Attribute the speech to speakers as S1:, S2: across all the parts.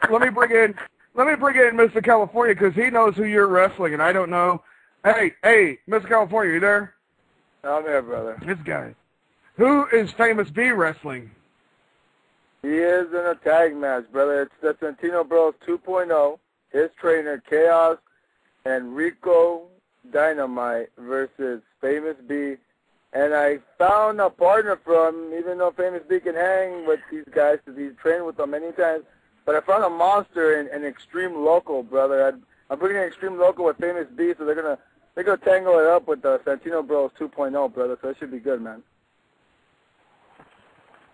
S1: let me bring in Mr. California because he knows who you're wrestling and I don't know. Hey, Mr. California, you there?
S2: I'm here, brother.
S1: This guy. Who is Famous B wrestling?
S2: He is in a tag match, brother. It's the Santino Bros 2.0. His trainer, Chaos, and Rico Dynamite versus Famous B. And I found a partner for him, even though Famous B can hang with these guys because he's trained with them many times. But I found a monster in Extreme Loco, brother. I'm bringing in Extreme Loco with Famous B, so they're gonna tangle it up with the Santino Bros 2.0, brother. So it should be good, man.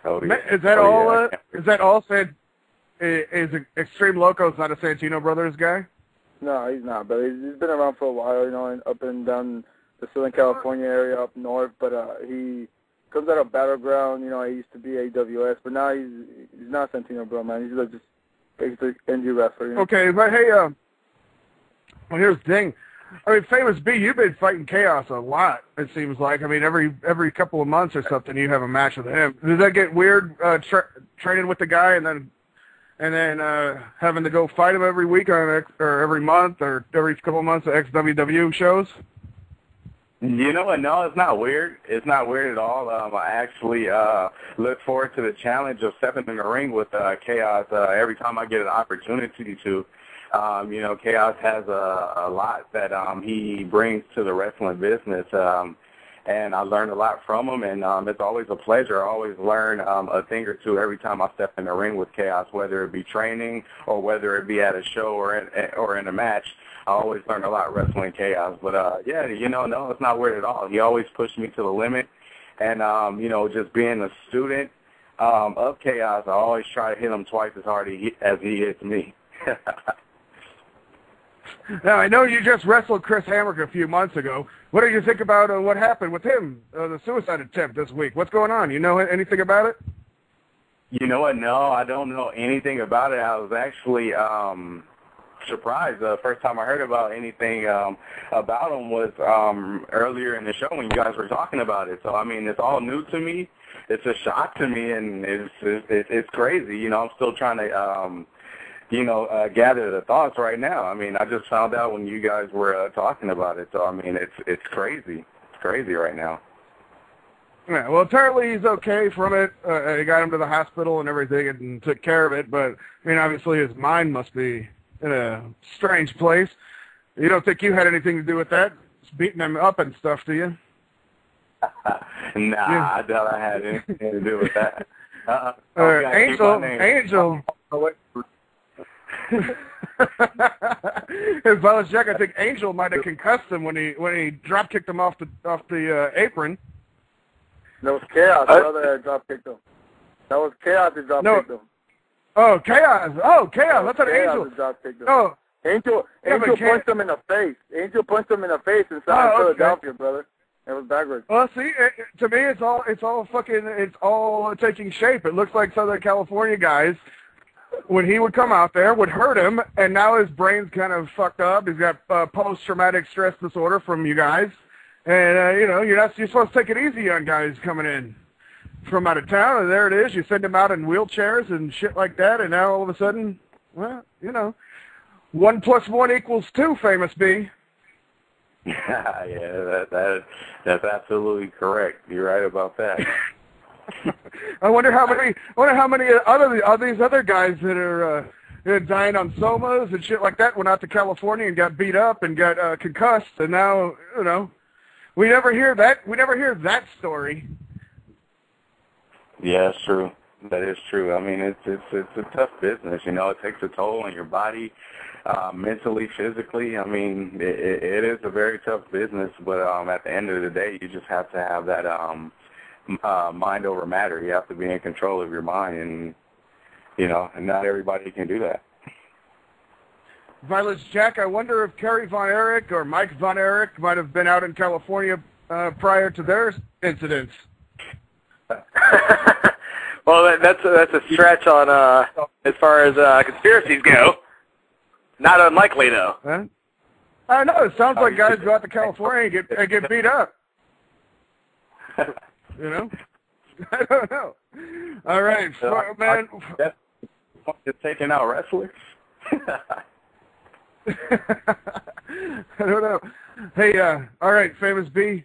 S1: Oh, yeah. Is that all? Is that all said? Is Extreme Loco's not a Santino Brothers guy?
S2: No, he's not, brother. He's been around for a while, you know, up and down the Southern California area up north. But he comes out of Battleground. You know, he used to be AWS, but now he's not Santino Bro, man. He's just basically indie wrestler. You know?
S1: Okay, but hey, well, here's the thing. I mean, Famous B, you've been fighting Chaos a lot, it seems like. I mean, every couple of months or something, you have a match with him. Does that get weird, training with the guy and then having to go fight him every week or every month or every couple of months at XWW shows?
S3: You know what? No, it's not weird. It's not weird at all. I actually look forward to the challenge of stepping in the ring with Chaos every time I get an opportunity to. You know, Chaos has a lot that he brings to the wrestling business, and I learned a lot from him, and it's always a pleasure. I always learn a thing or two every time I step in the ring with Chaos, whether it be training or whether it be at a show or in a match. I always learn a lot wrestling Chaos. But, yeah, you know, no, it's not weird at all. He always pushed me to the limit, and, you know, just being a student of Chaos, I always try to hit him twice as hard as he hits me.
S1: Now, I know you just wrestled Chris Hamrick a few months ago. What did you think about what happened with him, the suicide attempt this week? What's going on? You know anything about it?
S3: You know what? No, I don't know anything about it. I was actually surprised. The first time I heard about anything about him was earlier in the show when you guys were talking about it. So, I mean, it's all new to me. It's a shock to me, and it's crazy. You know, I'm still trying to gather the thoughts right now. I mean, I just found out when you guys were talking about it. So, I mean, it's crazy. It's crazy right now.
S1: Yeah, well, apparently he's okay from it. He got him to the hospital and everything and took care of it. But, I mean, obviously his mind must be in a strange place. You don't think you had anything to do with that? Just beating him up and stuff, do you?
S3: Nah, yeah. I doubt I had anything to do with that.
S1: Angel. As well as Jack, I think Angel might have concussed him when he drop kicked him off the apron.
S2: That was Chaos, brother, that drop kicked him. That was Chaos that drop kicked him.
S1: Oh, Chaos. Oh, Chaos. That's what Angel.
S2: Drop kicked him.
S1: Oh,
S2: Angel punched him in the face. Angel punched him in the face inside Philadelphia, brother. It was backwards.
S1: Well, see, to me, it's all taking shape. It looks like Southern California guys, when he would come out there, would hurt him, and now his brain's kind of fucked up. He's got post-traumatic stress disorder from you guys, and you're supposed to take it easy on guys coming in from out of town, and there it is. You send them out in wheelchairs and shit like that, and now all of a sudden, well, 1 + 1 = 2, Famous B.
S3: Yeah, that's absolutely correct. You're right about that.
S1: I wonder how many of these other guys that are dying on somas and shit like that went out to California and got beat up and got concussed, and now we never hear that. We never hear that story.
S3: Yeah, it's true. That is true. I mean, it's a tough business. It takes a toll on your body, mentally, physically. I mean, it is a very tough business. But at the end of the day, you just have to have that mind over matter. You have to be in control of your mind, and and not everybody can do that.
S1: Violence Jack, I wonder if Kerry Von Erich or Mike Von Erich might have been out in California prior to their incidents.
S4: Well, that's a stretch on as far as conspiracies go. Not unlikely, though.
S1: Huh? I don't know. It sounds like guys go out to California and get beat up. I don't know. All right, man.
S3: fun is taking out wrestlers.
S1: I don't know. Hey, all right, Famous B,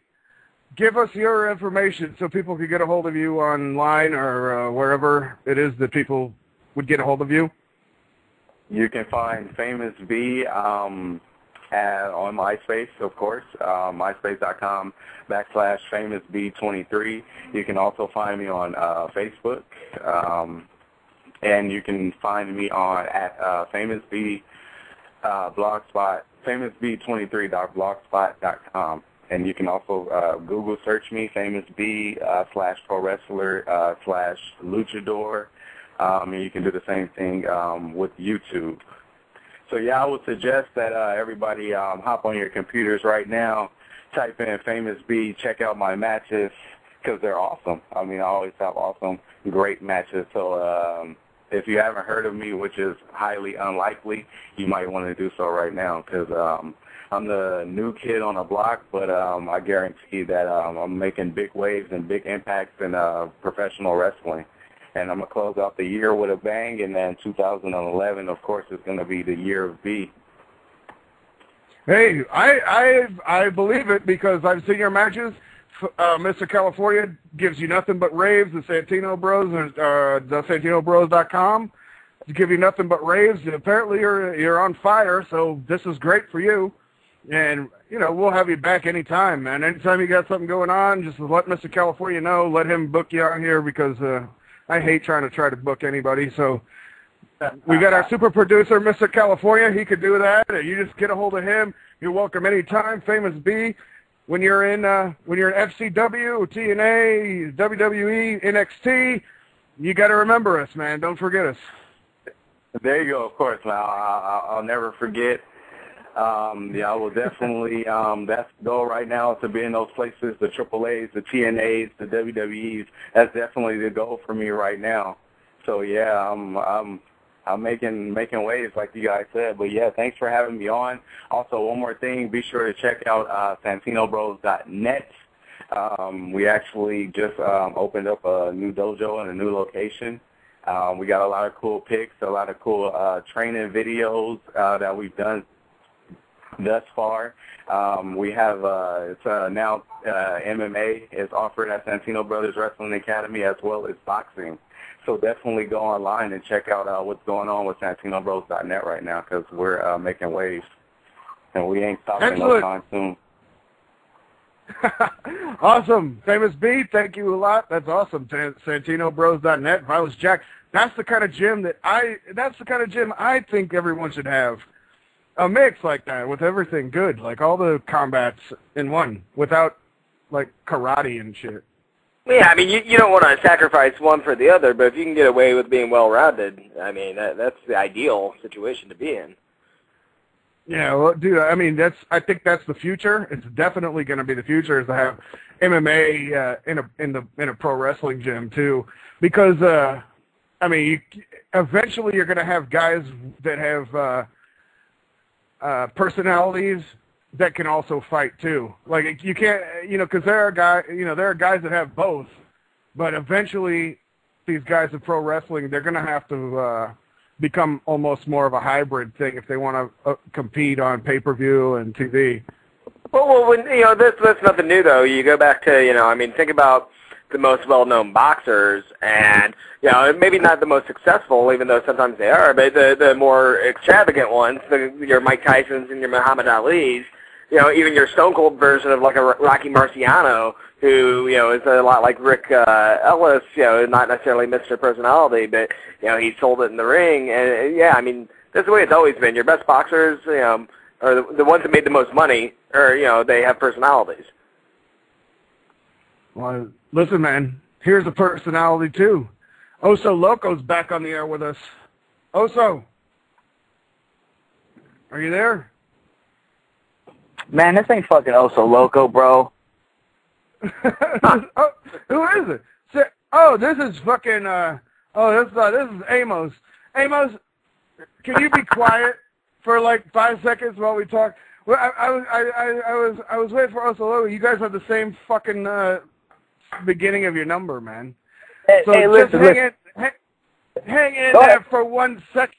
S1: give us your information so people can get a hold of you online or wherever it is that people would get a hold of you.
S3: You can find Famous B on MySpace, of course, myspace.com/FamousB23. You can also find me on Facebook, and you can find me on at FamousB blogspot, famousb23.blogspot.com. And you can also Google search me, Famous B /pro wrestler /luchador. And you can do the same thing with YouTube. So, yeah, I would suggest that everybody hop on your computers right now, type in Famous B, check out my matches, because they're awesome. I mean, I always have awesome, great matches. So if you haven't heard of me, which is highly unlikely, you might want to do so right now, because I'm the new kid on the block, but I guarantee that I'm making big waves and big impacts in professional wrestling. And I'm going to close out the year with a bang, and then 2011, of course, is going to be the year of B.
S1: Hey, I believe it because I've seen your matches. Mr. California gives you nothing but raves. The Santino Bros, thesantinobros.com, give you nothing but raves. And apparently you're on fire, so this is great for you. And, you know, we'll have you back anytime, man. Anytime you got something going on, just let Mr. California know. Let him book you out here because I hate trying to book anybody. So we got our super producer, Mr. California. He could do that. You just get a hold of him. You're welcome anytime. Famous B. When you're in FCW, TNA, WWE, NXT, you got to remember us, man. Don't forget us.
S3: There you go. Of course, man. I'll never forget. Yeah, I will definitely. That's the goal right now, to be in those places, the AAAs, the TNAs, the WWEs. That's definitely the goal for me right now. So yeah, I'm making waves like you guys said. But yeah, thanks for having me on. Also, one more thing, be sure to check out SantinoBros.net. We actually just opened up a new dojo in a new location. We got a lot of cool pics, a lot of cool training videos that we've done thus far. We have it's now MMA is offered at Santino Brothers Wrestling Academy, as well as boxing. So definitely go online and check out what's going on with SantinoBros.net right now, because we're making waves, and we ain't stopping no time soon.
S1: Awesome. Famous B, thank you a lot. That's awesome. SantinoBros.net. If I was Jack, that's the kind of gym I think everyone should have. A mix like that with everything good, like all the combats in one, without like karate and shit.
S4: Yeah, I mean, you don't want to sacrifice one for the other, but if you can get away with being well-rounded, I mean, that's the ideal situation to be in.
S1: Yeah, well, dude, I mean, I think that's the future. It's definitely going to be the future, is to have MMA in a pro wrestling gym too, because I mean, eventually you're going to have guys that have personalities that can also fight too. Like, you can't, because there are guys that have both, but eventually these guys of pro wrestling, they're going to have to become almost more of a hybrid thing if they want to compete on pay-per-view and TV.
S4: Well, when, that's nothing new though. You go back to, I mean, think about the most well-known boxers, and maybe not the most successful, even though sometimes they are, but the more extravagant ones, your Mike Tysons and your Muhammad Ali's, even your Stone Cold version of like a Rocky Marciano, who is a lot like Ric Ellis, not necessarily Mr. Personality, but he sold it in the ring, and yeah, I mean, that's the way it's always been. Your best boxers, are the ones that made the most money, or they have personalities.
S1: Well, listen, man, here's a personality, too. Oso Loco's back on the air with us. Oso, are you there?
S5: Man, this ain't fucking Oso Loco, bro.
S1: Oh, who is it? Oh, this is fucking, this is Amos. Amos, can you be quiet for like 5 seconds while we talk? Well, I was waiting for Oso Loco. You guys have the same fucking beginning of your number, man.
S5: Hey,
S1: so
S5: hey,
S1: just
S5: listen,
S1: hang Hang in
S5: Go
S1: there
S5: ahead.
S1: for 1 second.